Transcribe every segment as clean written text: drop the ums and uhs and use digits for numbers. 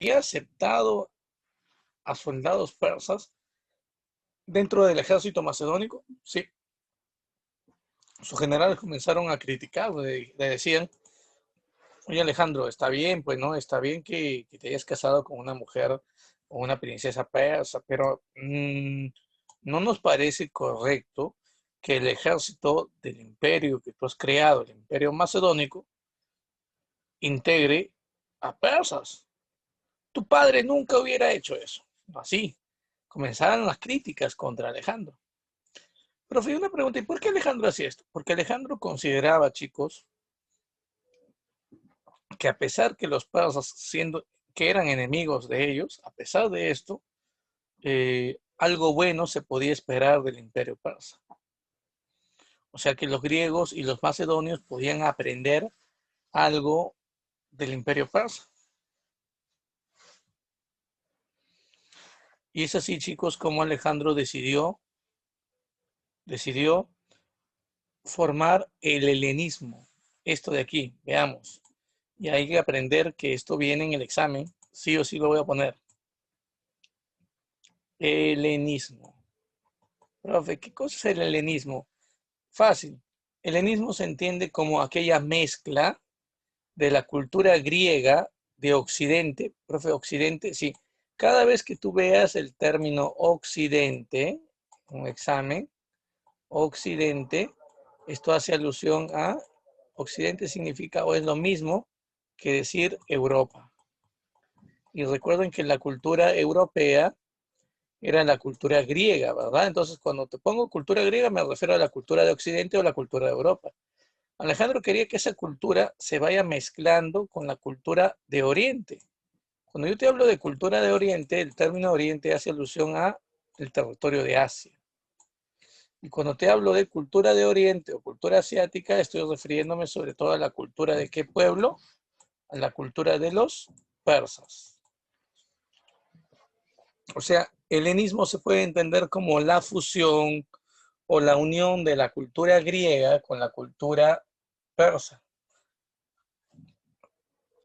había aceptado a soldados persas dentro del ejército macedónico. Sí, sus generales comenzaron a criticar, le decían, oye Alejandro, está bien, pues no, está bien que te hayas casado con una mujer o una princesa persa, pero no nos parece correcto que el ejército del imperio que tú has creado, el imperio macedónico, integre a persas. Tu padre nunca hubiera hecho eso. Así comenzaron las críticas contra Alejandro. Pero fue una pregunta, ¿y por qué Alejandro hacía esto? Porque Alejandro consideraba, chicos, que a pesar que los persas, siendo que eran enemigos de ellos, a pesar de esto, algo bueno se podía esperar del imperio persa. O sea que los griegos y los macedonios podían aprender algo del imperio persa. Y es así, chicos, como Alejandro decidió formar el helenismo. Esto de aquí, veamos. Y hay que aprender que esto viene en el examen. Sí o sí lo voy a poner. Helenismo. Profe, ¿qué cosa es el helenismo? Fácil. Helenismo se entiende como aquella mezcla de la cultura griega de Occidente. Profe, Occidente, sí. Cada vez que tú veas el término Occidente, un examen, Occidente, esto hace alusión a Occidente significa o es lo mismo que decir Europa. Y recuerden que la cultura europea era la cultura griega, ¿verdad? Entonces, cuando te pongo cultura griega, me refiero a la cultura de Occidente o la cultura de Europa. Alejandro quería que esa cultura se vaya mezclando con la cultura de Oriente. Cuando yo te hablo de cultura de Oriente, el término Oriente hace alusión a el territorio de Asia. Y cuando te hablo de cultura de Oriente o cultura asiática, estoy refiriéndome sobre todo a la cultura de qué pueblo, a la cultura de los persas. O sea, el helenismo se puede entender como la fusión o la unión de la cultura griega con la cultura persa,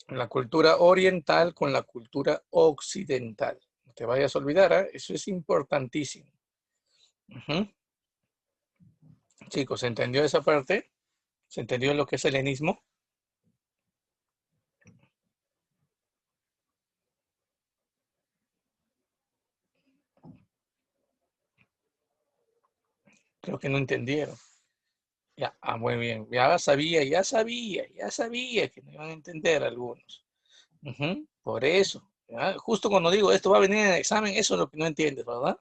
la cultura oriental con la cultura occidental. No te vayas a olvidar, ¿eh? Eso es importantísimo. Chicos, ¿se entendió esa parte? ¿Se entendió lo que es el helenismo? Creo que no entendieron. Ya, muy bien. Ya sabía que no iban a entender algunos. Por eso. ¿Ya? Justo cuando digo esto va a venir en el examen, eso es lo que no entiendes, ¿verdad?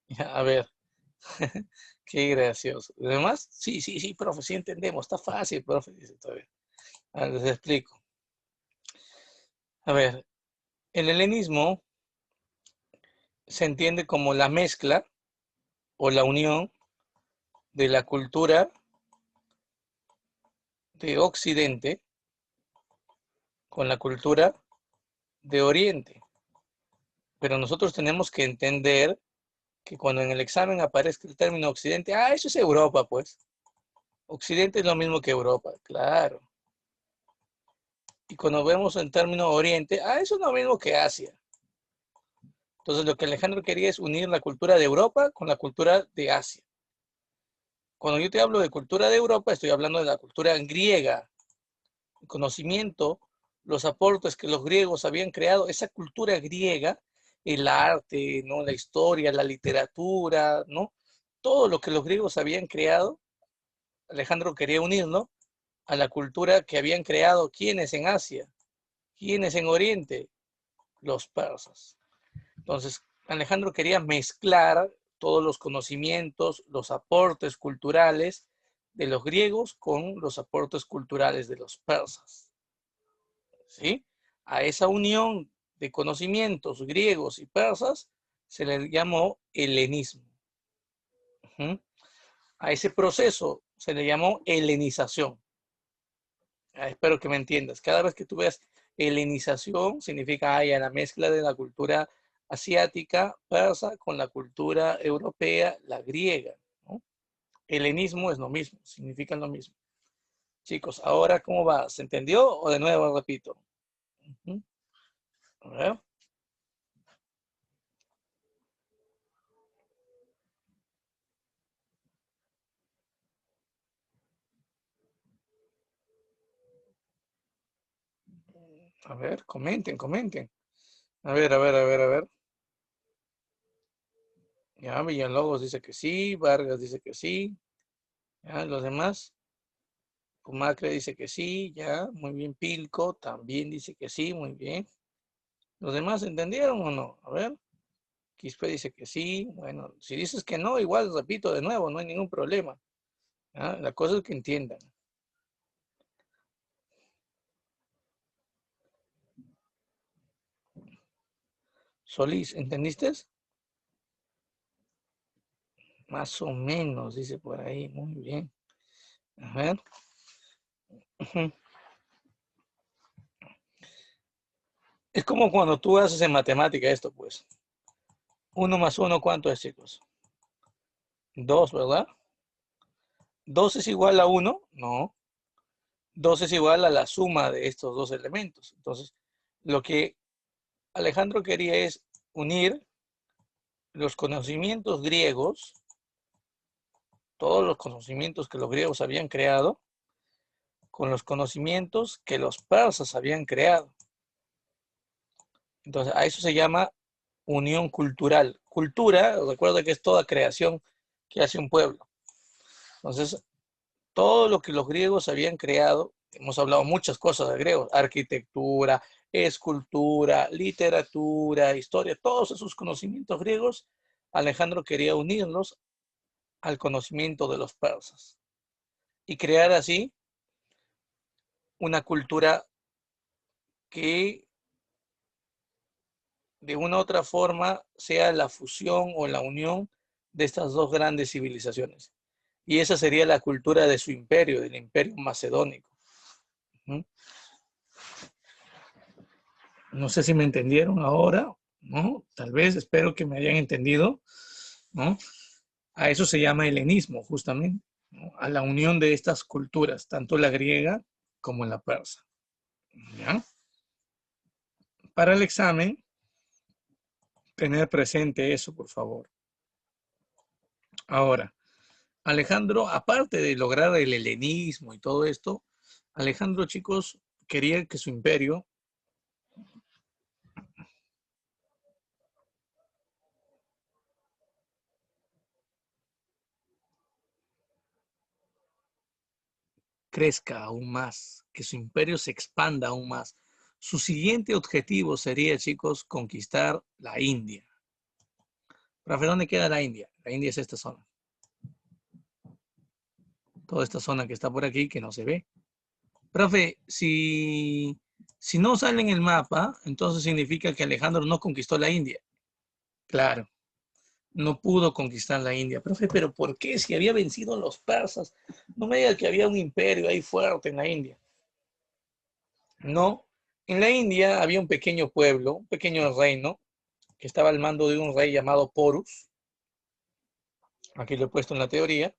Ya, a ver, qué gracioso. Además, sí, sí, sí, profe, sí entendemos, está fácil, profe, dice todavía. A ver, les explico. A ver, el helenismo se entiende como la mezcla o la unión de la cultura de Occidente con la cultura de Oriente. Pero nosotros tenemos que entender que cuando en el examen aparezca el término Occidente, eso es Europa, pues. Occidente es lo mismo que Europa, claro. Y cuando vemos el término Oriente, eso es lo mismo que Asia. Entonces lo que Alejandro quería es unir la cultura de Europa con la cultura de Asia. Cuando yo te hablo de cultura de Europa, estoy hablando de la cultura griega, el conocimiento, los aportes que los griegos habían creado, esa cultura griega, el arte, ¿no? La historia, la literatura, ¿no? Todo lo que los griegos habían creado, Alejandro quería unirlo a la cultura que habían creado quienes en Asia, quienes en Oriente, los persas. Entonces, Alejandro quería mezclar todos los conocimientos, los aportes culturales de los griegos con los aportes culturales de los persas. ¿Sí? A esa unión de conocimientos griegos y persas se le llamó helenismo. A ese proceso se le llamó helenización. Espero que me entiendas. Cada vez que tú veas helenización, significa la mezcla de la cultura asiática, persa, con la cultura europea, la griega, ¿no? Helenismo es lo mismo, significa lo mismo. Chicos, ahora, ¿cómo va? ¿Se entendió o de nuevo repito? A ver. A ver, comenten, comenten. A ver, a ver, a ver, a ver. Ya, Villalobos dice que sí, Vargas dice que sí. Ya, los demás. Pumacre dice que sí, ya, muy bien. Pilco también dice que sí, muy bien. ¿Los demás entendieron o no? A ver. Quispe dice que sí. Bueno, si dices que no, igual repito de nuevo, no hay ningún problema. ¿Ya? La cosa es que entiendan. Solís, ¿entendiste? Más o menos, dice por ahí. Muy bien. A ver. Ujú. Es como cuando tú haces en matemática esto, pues. Uno más uno, ¿cuánto es, chicos? Dos, ¿verdad? ¿Dos es igual a uno? No. Dos es igual a la suma de estos dos elementos. Entonces, lo que Alejandro quería es unir los conocimientos griegos, todos los conocimientos que los griegos habían creado, con los conocimientos que los persas habían creado. Entonces, a eso se llama unión cultural. Cultura, recuerda que es toda creación que hace un pueblo. Entonces, todo lo que los griegos habían creado, hemos hablado muchas cosas de griegos, arquitectura, escultura, literatura, historia, todos esos conocimientos griegos, Alejandro quería unirlos al conocimiento de los persas y crear así una cultura que de una u otra forma sea la fusión o la unión de estas dos grandes civilizaciones. Y esa sería la cultura de su imperio, del imperio macedónico. ¿Mm? No sé si me entendieron ahora, ¿no? Tal vez, espero que me hayan entendido, ¿no? A eso se llama helenismo, justamente, ¿no? A la unión de estas culturas, tanto la griega como la persa. ¿Ya? Para el examen, tener presente eso, por favor. Ahora, Alejandro, aparte de lograr el helenismo y todo esto, Alejandro, chicos, quería que su imperio crezca aún más, que su imperio se expanda aún más. Su siguiente objetivo sería, chicos, conquistar la India. Profe, ¿dónde queda la India? La India es esta zona. Toda esta zona que está por aquí, que no se ve. Profe, si no sale en el mapa, entonces significa que Alejandro no conquistó la India. Claro, no pudo conquistar la India. Profe, ¿pero por qué? Si había vencido a los persas. No me diga que había un imperio ahí fuerte en la India. No, en la India había un pequeño pueblo, un pequeño reino, que estaba al mando de un rey llamado Porus. Aquí lo he puesto en la teoría,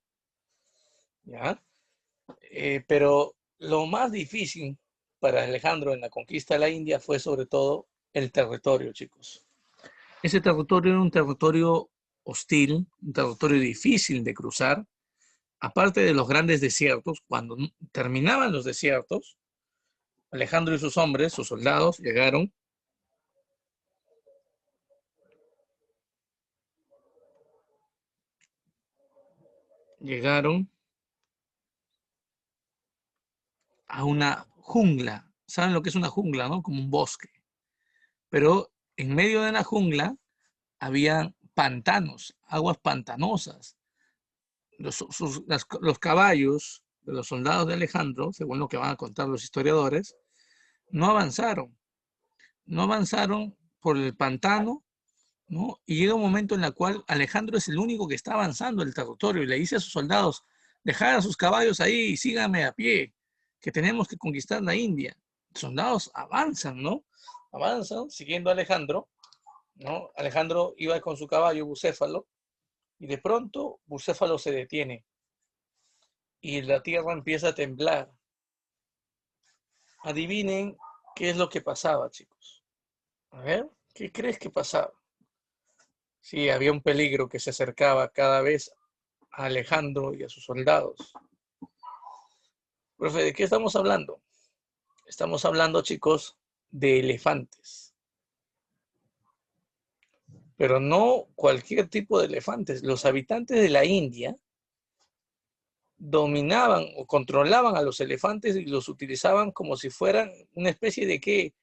¿ya? Pero lo más difícil para Alejandro en la conquista de la India fue sobre todo el territorio, chicos. Ese territorio era un territorio hostil, un territorio difícil de cruzar. Aparte de los grandes desiertos, cuando terminaban los desiertos, Alejandro y sus hombres, sus soldados, llegaron a una jungla. ¿Saben lo que es una jungla, no? Como un bosque. Pero en medio de la jungla había pantanos, aguas pantanosas. Los caballos de los soldados de Alejandro, según lo que van a contar los historiadores, no avanzaron. No avanzaron por el pantano, ¿no? Y llega un momento en el cual Alejandro es el único que está avanzando el territorio y le dice a sus soldados, dejad a sus caballos ahí y síganme a pie, que tenemos que conquistar la India. Los soldados avanzan, ¿no? Avanzan siguiendo a Alejandro, ¿no? Alejandro iba con su caballo Bucéfalo y de pronto Bucéfalo se detiene y la tierra empieza a temblar. Adivinen qué es lo que pasaba, chicos. A ver, ¿qué crees que pasaba? Sí, había un peligro que se acercaba cada vez a Alejandro y a sus soldados. Profe, ¿de qué estamos hablando? Estamos hablando, chicos, de elefantes. Pero no cualquier tipo de elefantes. Los habitantes de la India dominaban o controlaban a los elefantes y los utilizaban como si fueran una especie de ¿qué?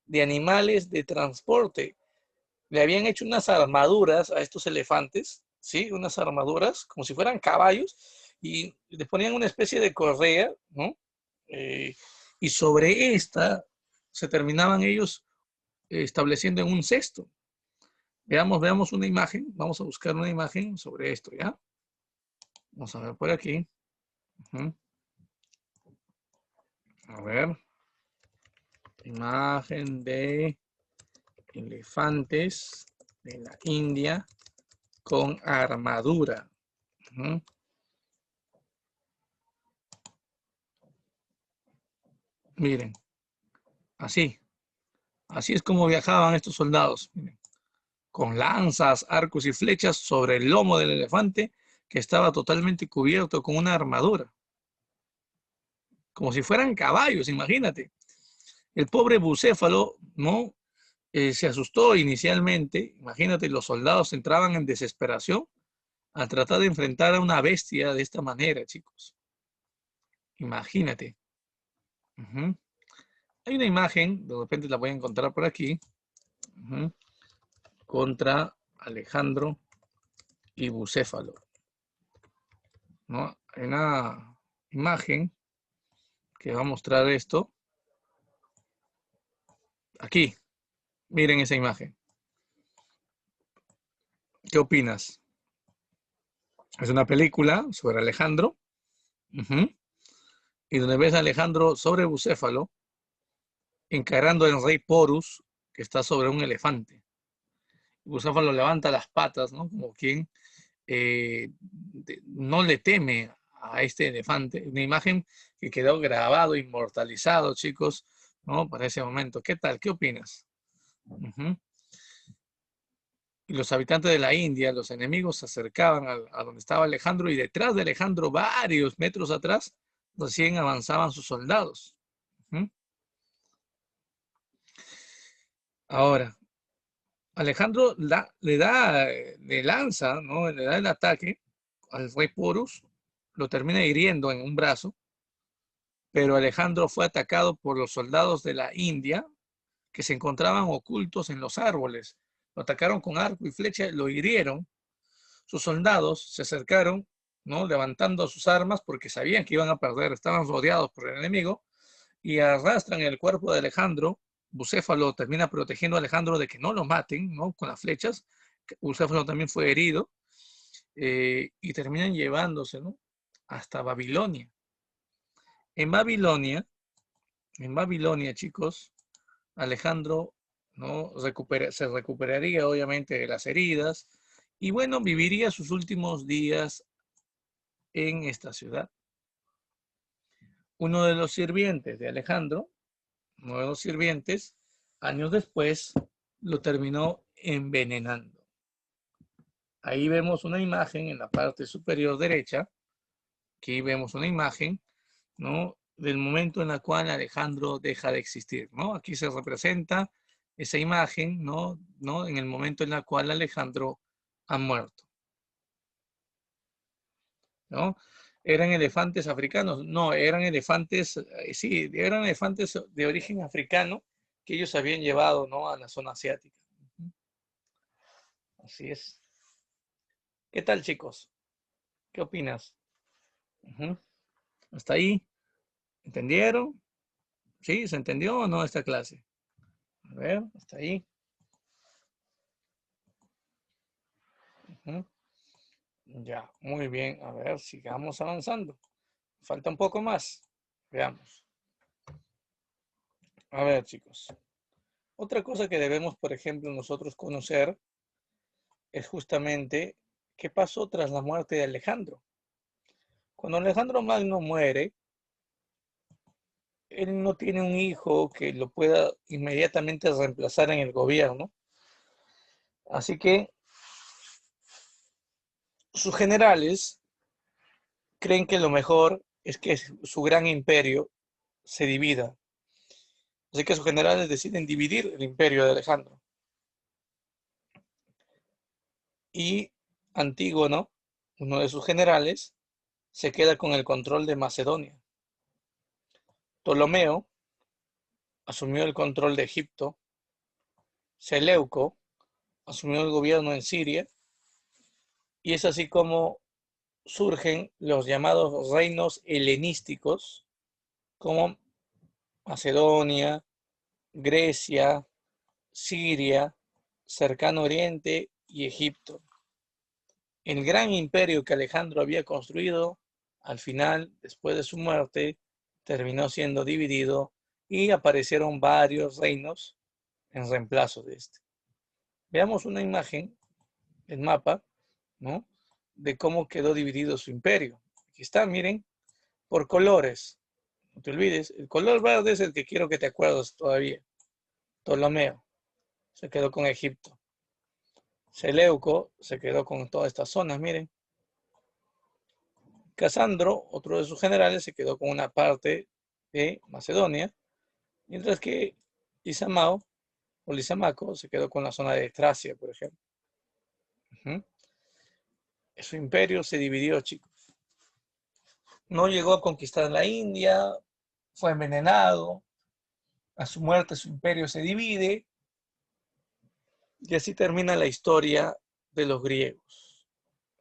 De animales de transporte. Le habían hecho unas armaduras a estos elefantes, ¿sí? Unas armaduras como si fueran caballos y les ponían una especie de correa, ¿no? Y sobre esta se terminaban ellos estableciendo en un cesto. Veamos una imagen, vamos a buscar una imagen sobre esto, ¿ya? Vamos a ver por aquí. A ver, imagen de elefantes de la India con armadura. Miren, así es como viajaban estos soldados. Miren, con lanzas, arcos y flechas sobre el lomo del elefante que estaba totalmente cubierto con una armadura. Como si fueran caballos, imagínate. El pobre bucéfalo, ¿no? Se asustó inicialmente. Imagínate, los soldados entraban en desesperación al tratar de enfrentar a una bestia de esta manera, chicos. Imagínate. Hay una imagen, de repente la voy a encontrar por aquí, contra Alejandro y Bucéfalo, ¿no? Hay una imagen que va a mostrar esto. Aquí, miren esa imagen. ¿Qué opinas? Es una película sobre Alejandro, y donde ves a Alejandro sobre Bucéfalo encarando al rey Porus, que está sobre un elefante. Bucéfalo levanta las patas, ¿no? Como quien no le teme a este elefante. Una imagen que quedó grabado, inmortalizado, chicos, ¿no? Para ese momento. ¿Qué tal? ¿Qué opinas? Y los habitantes de la India, los enemigos, se acercaban a donde estaba Alejandro y detrás de Alejandro, varios metros atrás, recién avanzaban sus soldados. Ahora, Alejandro le lanza, ¿no? Le da el ataque al rey Porus, lo termina hiriendo en un brazo, pero Alejandro fue atacado por los soldados de la India que se encontraban ocultos en los árboles. Lo atacaron con arco y flecha, lo hirieron. Sus soldados se acercaron, ¿no? Levantando sus armas porque sabían que iban a perder, estaban rodeados por el enemigo y arrastran el cuerpo de Alejandro. Bucéfalo termina protegiendo a Alejandro de que no lo maten, ¿no? Con las flechas. Bucéfalo también fue herido y terminan llevándose, ¿no? Hasta Babilonia. En Babilonia, chicos, Alejandro, ¿no? Se recuperaría obviamente de las heridas y bueno, viviría sus últimos días en esta ciudad. Uno de los sirvientes de Alejandro, uno de los sirvientes, años después, lo terminó envenenando. Ahí vemos una imagen en la parte superior derecha. Aquí vemos una imagen, ¿no? Del momento en el cual Alejandro deja de existir, ¿no? Aquí se representa esa imagen, ¿no? En el momento en el cual Alejandro ha muerto, ¿no? ¿Eran elefantes africanos? No, eran elefantes, sí, eran elefantes de origen africano que ellos habían llevado, ¿no? A la zona asiática. Así es. ¿Qué tal, chicos? ¿Qué opinas? ¿Hasta ahí? ¿Entendieron? ¿Sí? ¿Se entendió o no esta clase? A ver, hasta ahí. Ya, muy bien. A ver, sigamos avanzando. Falta un poco más. Veamos. A ver, chicos. Otra cosa que debemos, por ejemplo, nosotros conocer es justamente qué pasó tras la muerte de Alejandro. Cuando Alejandro Magno muere, él no tiene un hijo que lo pueda inmediatamente reemplazar en el gobierno. Así que sus generales creen que lo mejor es que su gran imperio se divida. Así que sus generales deciden dividir el imperio de Alejandro. Y Antígono, uno de sus generales, se queda con el control de Macedonia. Ptolomeo asumió el control de Egipto. Seleuco asumió el gobierno en Siria. Y es así como surgen los llamados reinos helenísticos, como Macedonia, Grecia, Siria, Cercano Oriente y Egipto. El gran imperio que Alejandro había construido, al final, después de su muerte, terminó siendo dividido y aparecieron varios reinos en reemplazo de este. Veamos una imagen, el mapa, ¿no?, de cómo quedó dividido su imperio. Aquí está, miren, por colores. No te olvides, el color verde es el que quiero que te acuerdes todavía. Ptolomeo se quedó con Egipto. Seleuco se quedó con todas estas zonas, miren. Casandro, otro de sus generales, se quedó con una parte de Macedonia, mientras que Lisamao o Lisamaco se quedó con la zona de Tracia, por ejemplo. Su imperio se dividió, chicos. No llegó a conquistar la India, fue envenenado, a su muerte su imperio se divide, y así termina la historia de los griegos.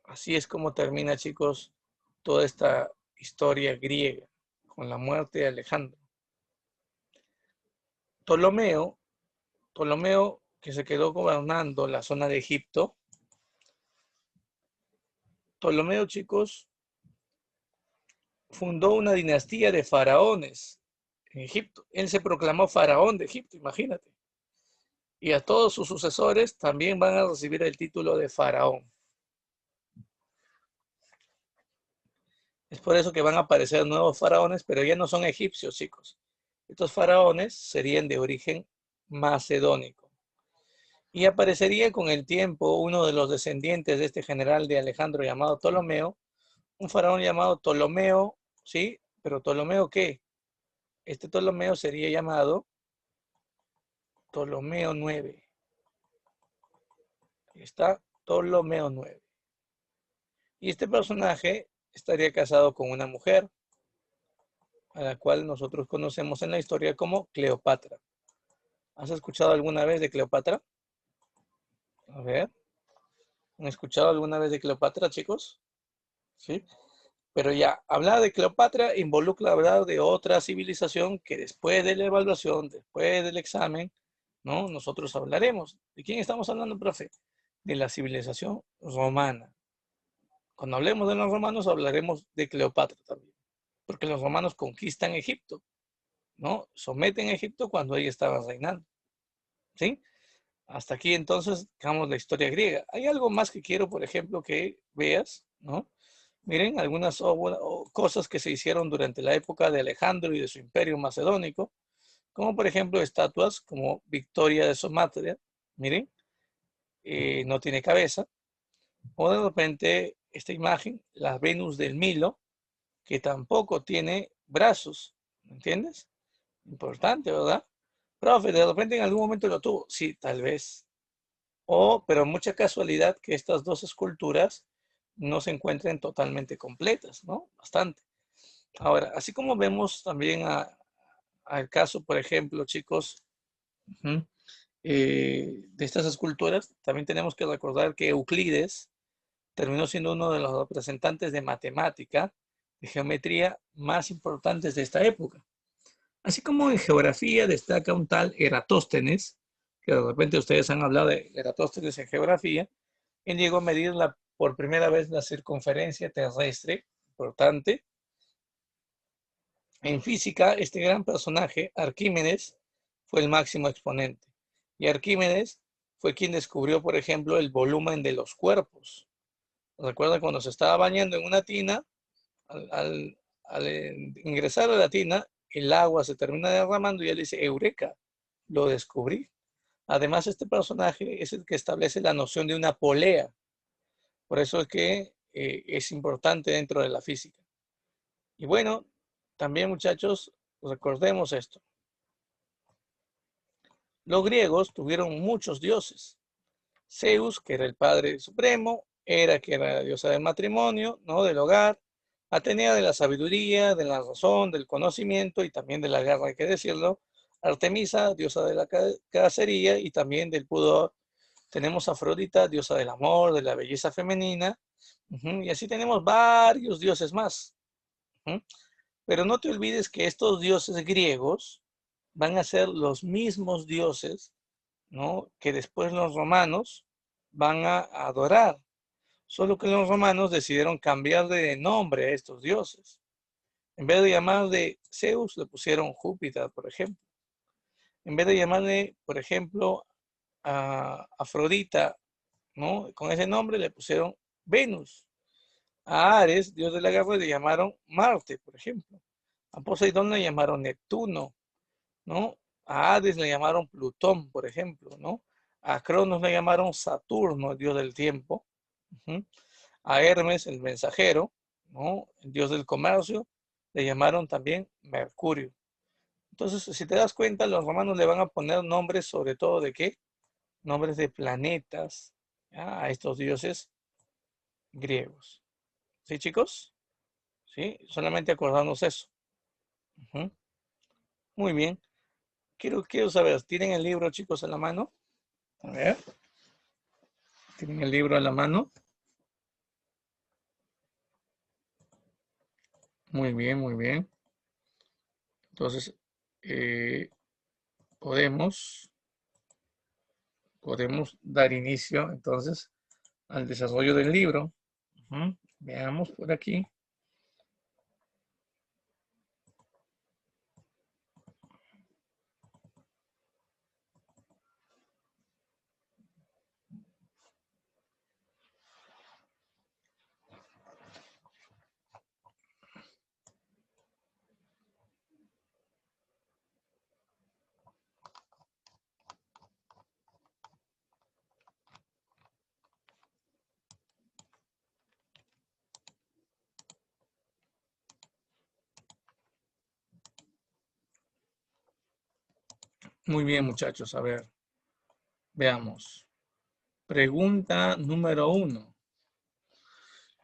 Así es como termina, chicos, toda esta historia griega, con la muerte de Alejandro. Ptolomeo, que se quedó gobernando la zona de Egipto. Ptolomeo, chicos, fundó una dinastía de faraones en Egipto. Él se proclamó faraón de Egipto, imagínate. Y a todos sus sucesores también van a recibir el título de faraón. Es por eso que van a aparecer nuevos faraones, pero ya no son egipcios, chicos. Estos faraones serían de origen macedónico. Y aparecería con el tiempo uno de los descendientes de este general de Alejandro llamado Ptolomeo, un faraón llamado Ptolomeo, ¿sí? Pero ¿Ptolomeo qué? Este Ptolomeo sería llamado Ptolomeo IX. Ahí está, Ptolomeo IX. Y este personaje estaría casado con una mujer, a la cual nosotros conocemos en la historia como Cleopatra. ¿Has escuchado alguna vez de Cleopatra? A ver, ¿han escuchado alguna vez de Cleopatra, chicos? Sí. Pero ya, hablar de Cleopatra involucra hablar de otra civilización que después de la evaluación, después del examen, ¿no?, nosotros hablaremos. ¿De quién estamos hablando, profe? De la civilización romana. Cuando hablemos de los romanos, hablaremos de Cleopatra también. Porque los romanos conquistan Egipto, ¿no? Someten a Egipto cuando ella estaba reinando. ¿Sí? Hasta aquí entonces dejamos la historia griega. Hay algo más que quiero, por ejemplo, que veas, ¿no? Miren, algunas cosas que se hicieron durante la época de Alejandro y de su imperio macedónico, como por ejemplo estatuas como Victoria de Somatria, miren, no tiene cabeza, o de repente esta imagen, la Venus del Milo, que tampoco tiene brazos, ¿me entiendes? Importante, ¿verdad? Profe, de repente en algún momento lo tuvo. Sí, tal vez. Pero mucha casualidad que estas dos esculturas no se encuentren totalmente completas, ¿no? Bastante. Ahora, así como vemos también al caso, por ejemplo, chicos, de estas esculturas, también tenemos que recordar que Euclides terminó siendo uno de los representantes de matemática, de geometría más importantes de esta época. Así como en geografía destaca un tal Eratóstenes, que de repente ustedes han hablado de Eratóstenes en geografía, él llegó a medir por primera vez la circunferencia terrestre, importante. En física, este gran personaje, Arquímedes, fue el máximo exponente. Y Arquímedes fue quien descubrió, por ejemplo, el volumen de los cuerpos. Recuerda cuando se estaba bañando en una tina, al ingresar a la tina, el agua se termina derramando y él dice, Eureka, lo descubrí. Además, este personaje es el que establece la noción de una polea. Por eso es que es importante dentro de la física. Y bueno, también muchachos, recordemos esto. Los griegos tuvieron muchos dioses. Zeus, que era el padre supremo, Hera, que era la diosa del matrimonio, ¿no? Del hogar, Atenea de la sabiduría, de la razón, del conocimiento y también de la guerra, hay que decirlo. Artemisa, diosa de la cacería y también del pudor. Tenemos a Afrodita, diosa del amor, de la belleza femenina. Y así tenemos varios dioses más. Pero no te olvides que estos dioses griegos van a ser los mismos dioses, ¿no? Que después los romanos van a adorar. Solo que los romanos decidieron cambiar de nombre a estos dioses. En vez de llamarle Zeus, le pusieron Júpiter, por ejemplo. En vez de llamarle, por ejemplo, a Afrodita, ¿no? Con ese nombre le pusieron Venus. A Ares, dios de la guerra, le llamaron Marte, por ejemplo. A Poseidón le llamaron Neptuno, ¿no? A Hades le llamaron Plutón, por ejemplo, ¿no? A Cronos le llamaron Saturno, el dios del tiempo. A Hermes, el mensajero, ¿no? El dios del comercio, le llamaron también Mercurio. Entonces, si te das cuenta, los romanos le van a poner nombres, sobre todo de qué? Nombres de planetas, ¿ya? A estos dioses griegos. ¿Sí, chicos? ¿Sí? Solamente acordarnos eso. Muy bien. Quiero saber, ¿tienen el libro, chicos, en la mano? A ver. ¿Tienen el libro en la mano? Muy bien, muy bien. Entonces, eh, podemos dar inicio, entonces, al desarrollo del libro. Veamos por aquí. Muy bien, muchachos. A ver, veamos. Pregunta número 1.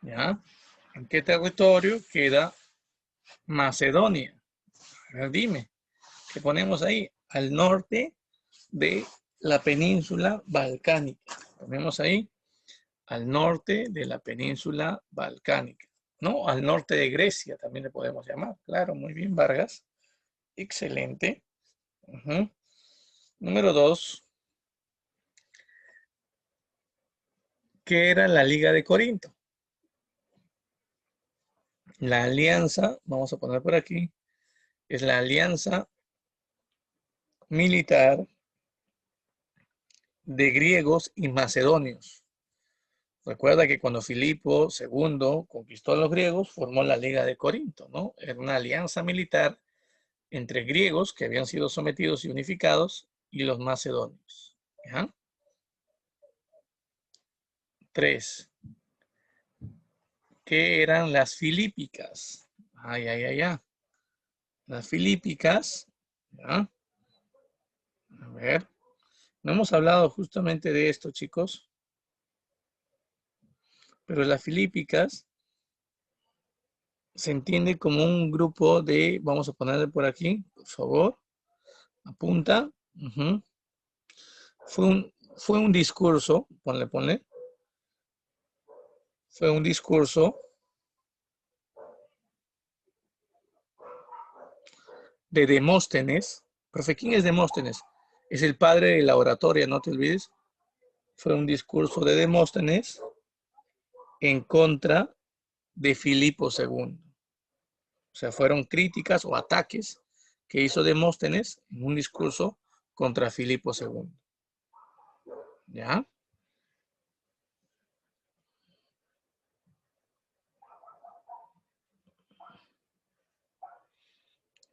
¿Ya? ¿En qué territorio queda Macedonia? A ver, dime. ¿Qué ponemos ahí? Al norte de la península balcánica. Ponemos ahí al norte de la península balcánica. ¿No? Al norte de Grecia también le podemos llamar. Claro, muy bien, Vargas. Excelente. Número 2. ¿Qué era la Liga de Corinto? La alianza, vamos a poner por aquí, es la alianza militar de griegos y macedonios. Recuerda que cuando Filipo II conquistó a los griegos, formó la Liga de Corinto, ¿no? Era una alianza militar entre griegos que habían sido sometidos y unificados y los macedonios. ¿Ya? 3. ¿Qué eran las filípicas? Ay, ay, ay, ay. Las filípicas, ¿ya? A ver, no hemos hablado justamente de esto, chicos, pero las filípicas se entiende como un grupo de, vamos a ponerle por aquí, por favor, apunta. Fue un discurso, ponle, fue un discurso de Demóstenes. Profe, ¿quién es Demóstenes? Es el padre de la oratoria, no te olvides. Fue un discurso de Demóstenes en contra de Filipo II. O sea, fueron críticas o ataques que hizo Demóstenes en un discurso contra Filipo II. ¿Ya?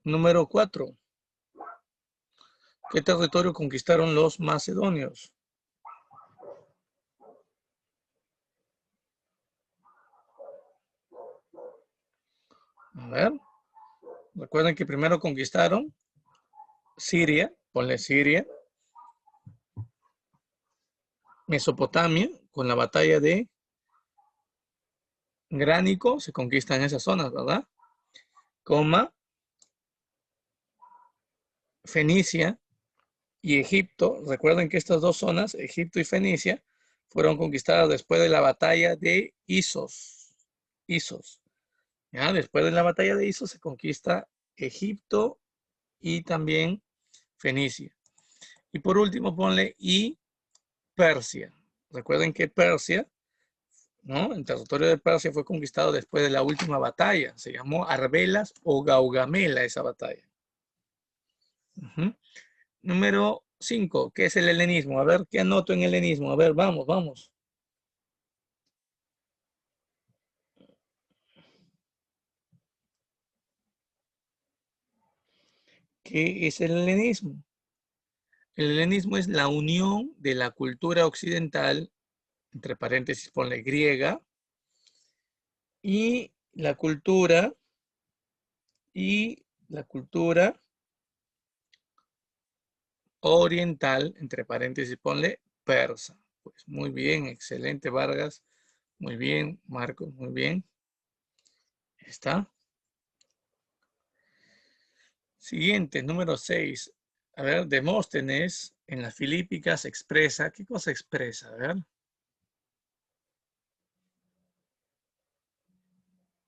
Número 4. ¿Qué territorio conquistaron los macedonios? A ver, recuerden que primero conquistaron Siria, ponle Siria, Mesopotamia, con la batalla de Gránico, se conquistan esas zonas, ¿verdad? Coma, Fenicia y Egipto. Recuerden que estas dos zonas, Egipto y Fenicia, fueron conquistadas después de la batalla de Isos. ¿Ya? Después de la batalla de Isos se conquista Egipto y también Fenicia. Y por último ponle y Persia. Recuerden que Persia, ¿no? El territorio de Persia fue conquistado después de la última batalla. Se llamó Arbelas o Gaugamela esa batalla. Número 5, ¿qué es el helenismo? A ver, ¿qué anoto en helenismo? A ver, vamos. ¿Qué es el helenismo? El helenismo es la unión de la cultura occidental, entre paréntesis ponle griega, y la cultura oriental, entre paréntesis ponle persa. Pues muy bien, excelente Vargas, muy bien Marcos, muy bien. ¿Está? Siguiente, número 6. A ver, Demóstenes en las Filípicas expresa, ¿qué cosa expresa? A ver.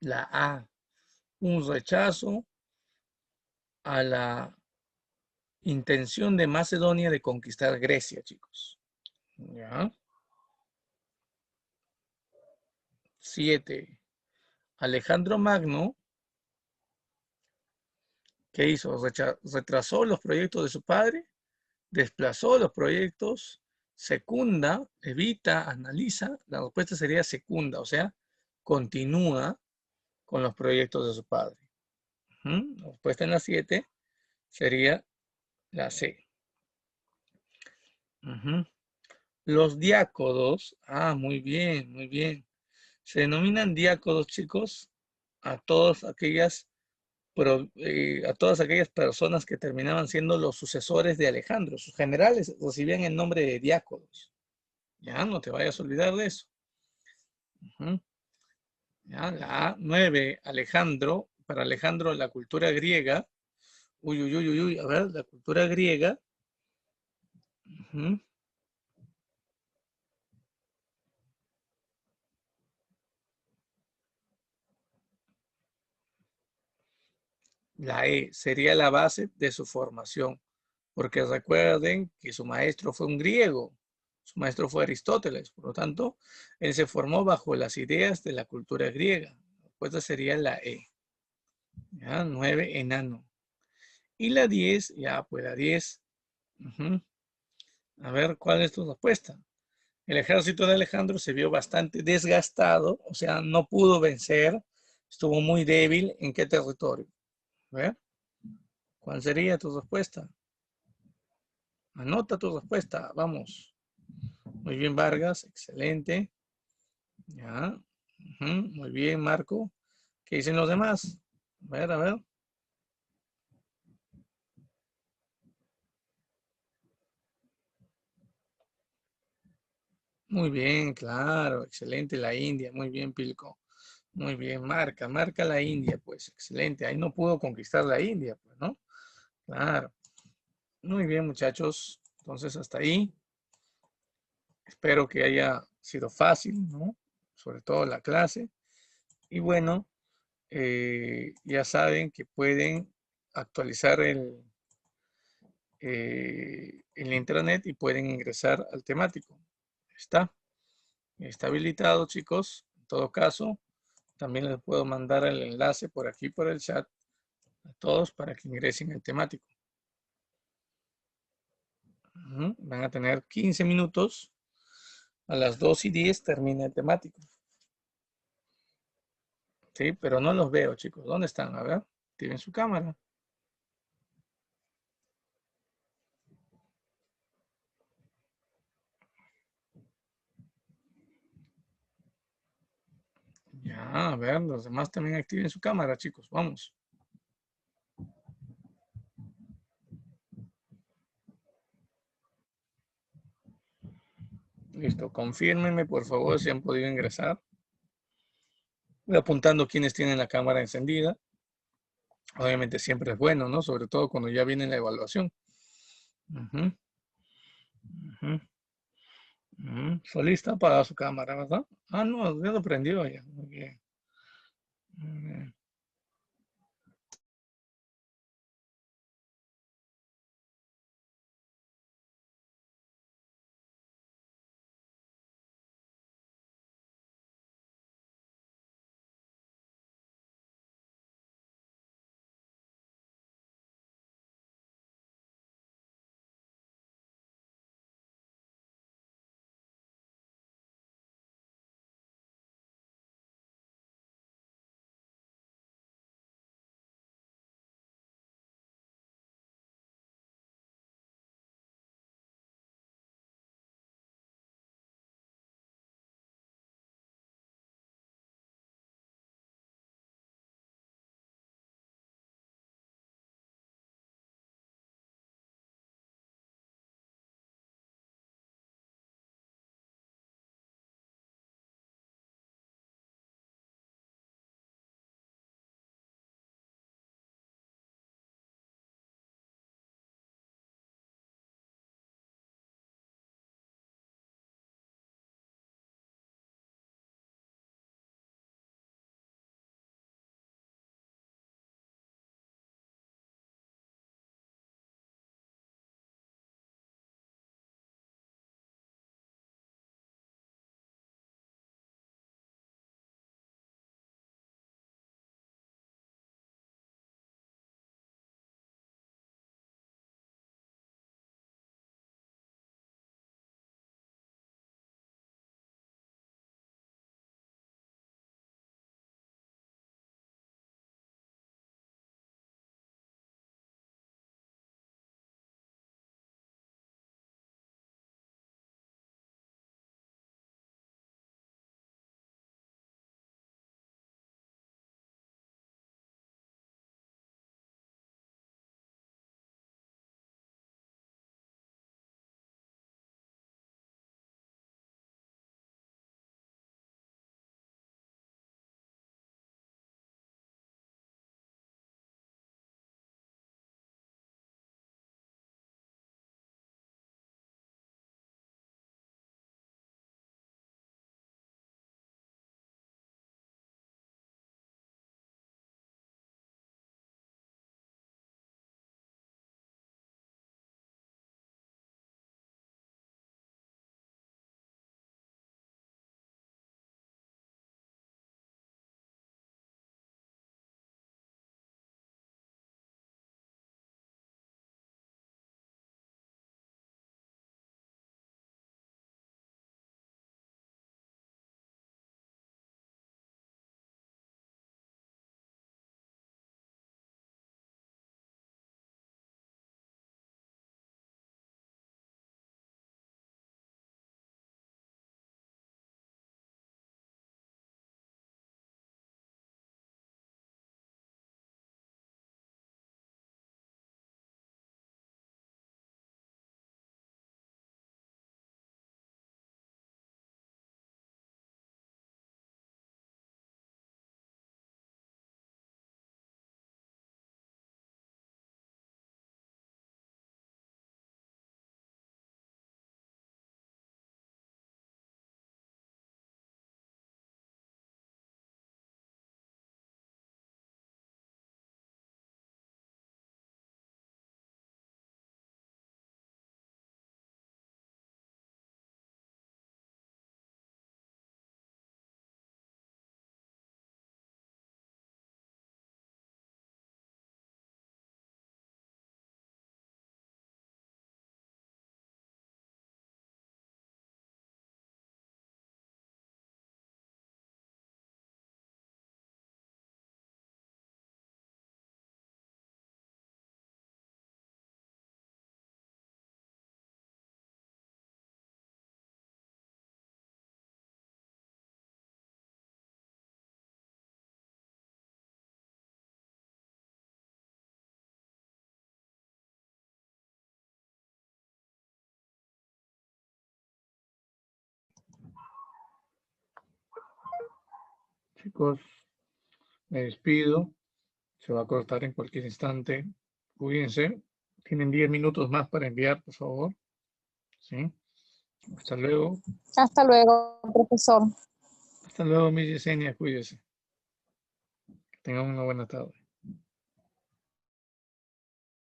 La A, un rechazo a la intención de Macedonia de conquistar Grecia, chicos. ¿Ya? 7. Alejandro Magno, ¿qué hizo? Retrasó los proyectos de su padre, desplazó los proyectos, secunda, evita, analiza. La respuesta sería secunda, o sea, continúa con los proyectos de su padre. La respuesta en la 7 sería la C. Los diácodos, muy bien, muy bien. Se denominan diácodos, chicos, a todas aquellas personas que terminaban siendo los sucesores de Alejandro. Sus generales recibían el nombre de diáconos. Ya, no te vayas a olvidar de eso. Ya, la 9, Alejandro. Para Alejandro, la cultura griega. Uy, a ver, la cultura griega. La E sería la base de su formación, porque recuerden que su maestro fue un griego, su maestro fue Aristóteles, por lo tanto, él se formó bajo las ideas de la cultura griega. La respuesta sería la E. ¿Ya? 9, enano. Y la 10, ya, pues la 10. A ver, ¿cuál es tu respuesta? El ejército de Alejandro se vio bastante desgastado, o sea, no pudo vencer, estuvo muy débil. ¿En qué territorio? A ver, ¿cuál sería tu respuesta? Anota tu respuesta, vamos. Muy bien, Vargas, excelente. Ya. Muy bien, Marco. ¿Qué dicen los demás? A ver. Muy bien, claro, excelente la India. Muy bien, Pilco. Muy bien, marca la India, pues, excelente. Ahí no pudo conquistar la India, pues, ¿no? Claro. Muy bien, muchachos. Entonces, hasta ahí. Espero que haya sido fácil, ¿no? Sobre todo la clase. Y bueno, ya saben que pueden actualizar el intranet y pueden ingresar al temático. Está habilitado, chicos. En todo caso, también les puedo mandar el enlace por aquí, por el chat, a todos para que ingresen al temático. Van a tener 15 minutos. A las 2:10 termina el temático. Sí, pero no los veo, chicos. ¿Dónde están? A ver, activen su cámara. A ver, los demás también activen su cámara, chicos. Vamos. Listo. Confírmenme, por favor, si han podido ingresar. Voy apuntando quienes tienen la cámara encendida. Obviamente siempre es bueno, ¿no? Sobre todo cuando ya viene la evaluación. Ujú, ujú, ujú. Solista para su cámara, ¿verdad? Ah, no, ya lo prendió ya. Muy bien. Muy bien. Chicos, me despido. Se va a cortar en cualquier instante. Cuídense. Tienen 10 minutos más para enviar, por favor. ¿Sí? Hasta luego. Hasta luego, profesor. Hasta luego, mi Yesenia. Cuídese. Que tengan una buena tarde.